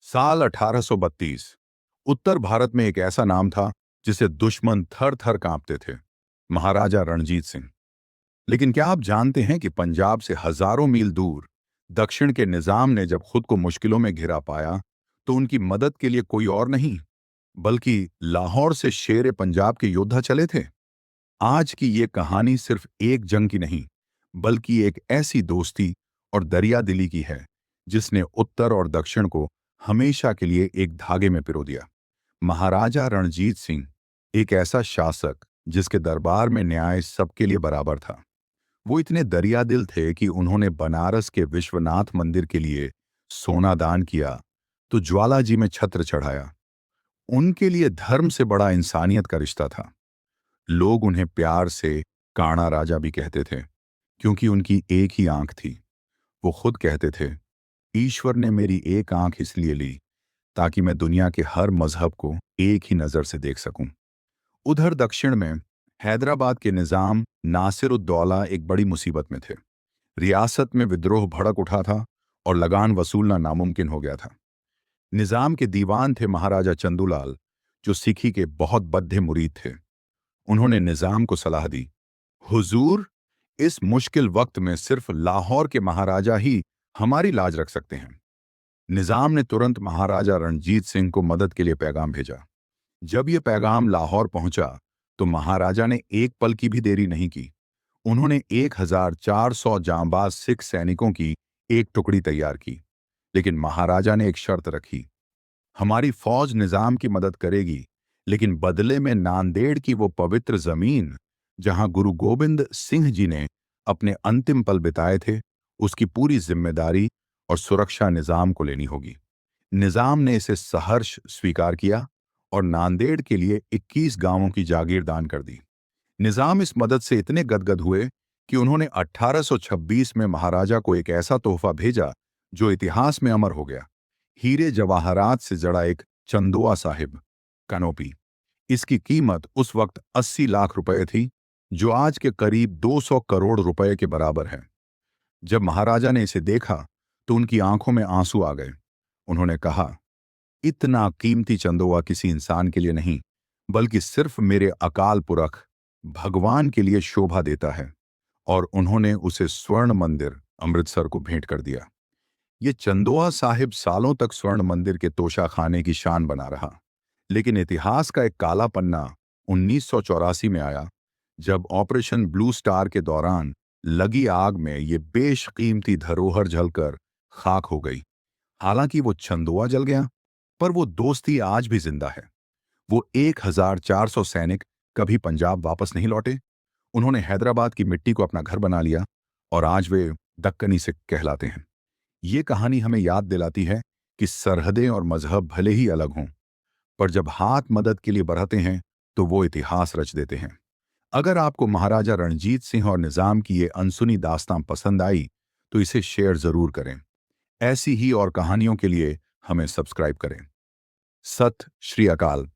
साल 1832। उत्तर भारत में एक ऐसा नाम था जिसे दुश्मन थर थर कांपते थे। महाराजा रणजीत सिंह। लेकिन क्या आप जानते हैं कि पंजाब से हजारों मील दूर दक्षिण के निजाम ने जब खुद को मुश्किलों में घिरा पाया तो उनकी मदद के लिए कोई और नहीं बल्कि लाहौर से शेर पंजाब के योद्धा चले थे। आज की ये कहानी सिर्फ एक जंग की नहीं बल्कि एक ऐसी दोस्ती और दरिया दिली की है जिसने उत्तर और दक्षिण को हमेशा के लिए एक धागे में पिरो दिया। महाराजा रणजीत सिंह एक ऐसा शासक जिसके दरबार में न्याय सबके लिए बराबर था। वो इतने दरिया दिल थे कि उन्होंने बनारस के विश्वनाथ मंदिर के लिए सोना दान किया तो ज्वाला जी में छत्र चढ़ाया। उनके लिए धर्म से बड़ा इंसानियत का रिश्ता था। लोग उन्हें प्यार से काणा राजा भी कहते थे क्योंकि उनकी एक ही आंख थी। वो खुद कहते थे, ईश्वर ने मेरी एक आंख इसलिए ली ताकि मैं दुनिया के हर मजहब को एक ही नजर से देख सकूं। उधर दक्षिण में हैदराबाद के निजाम नासिरुद्दौला एक बड़ी मुसीबत में थे। रियासत में विद्रोह भड़क उठा था और लगान वसूलना नामुमकिन हो गया था। निजाम के दीवान थे महाराजा चंदूलाल, जो सिखी के बहुत बद्ध मुरीद थे। उन्होंने निजाम को सलाह दी, हुजूर, इस मुश्किल वक्त में सिर्फ लाहौर के महाराजा ही हमारी लाज रख सकते हैं। निजाम ने तुरंत महाराजा रणजीत सिंह को मदद के लिए पैगाम भेजा। जब यह पैगाम लाहौर पहुंचा तो महाराजा ने एक पल की भी देरी नहीं की। उन्होंने 1400 जांबाज सिख सैनिकों की एक टुकड़ी तैयार की। लेकिन महाराजा ने एक शर्त रखी, हमारी फौज निजाम की मदद करेगी, लेकिन बदले में नांदेड़ की वो पवित्र जमीन जहां गुरु गोविंद सिंह जी ने अपने अंतिम पल बिताए थे, उसकी पूरी जिम्मेदारी और सुरक्षा निजाम को लेनी होगी। निजाम ने इसे सहर्ष स्वीकार किया और नांदेड़ के लिए 21 गांवों की जागीर दान कर दी। निजाम इस मदद से इतने गदगद हुए कि उन्होंने 1826 में महाराजा को एक ऐसा तोहफा भेजा जो इतिहास में अमर हो गया। हीरे जवाहरात से जड़ा एक चंदोआ साहिब कनोपी। इसकी कीमत उस वक्त 80 लाख रुपए थी, जो आज के करीब 200 करोड़ रुपए के बराबर है। जब महाराजा ने इसे देखा तो उनकी आंखों में आंसू आ गए। उन्होंने कहा, इतना कीमती चंदोआ किसी इंसान के लिए नहीं बल्कि सिर्फ मेरे अकाल पुरख भगवान के लिए शोभा देता है। और उन्होंने उसे स्वर्ण मंदिर अमृतसर को भेंट कर दिया। ये चंदोआ साहिब सालों तक स्वर्ण मंदिर के तोशाखाने की शान बना रहा। लेकिन इतिहास का एक काला पन्ना 1984 में आया, जब ऑपरेशन ब्लू स्टार के दौरान लगी आग में ये बेशकीमती धरोहर जलकर खाक हो गई। हालांकि वो चंदोआ जल गया, पर वो दोस्ती आज भी जिंदा है। वो 1400 सैनिक कभी पंजाब वापस नहीं लौटे। उन्होंने हैदराबाद की मिट्टी को अपना घर बना लिया और आज वे दक्कनी से कहलाते हैं। ये कहानी हमें याद दिलाती है कि सरहदें और मजहब भले ही अलग हों, पर जब हाथ मदद के लिए बढ़ाते हैं तो वो इतिहास रच देते हैं। अगर आपको महाराजा रणजीत सिंह और निजाम की ये अनसुनी दास्तां पसंद आई तो इसे शेयर जरूर करें। ऐसी ही और कहानियों के लिए हमें सब्सक्राइब करें। सत श्री अकाल।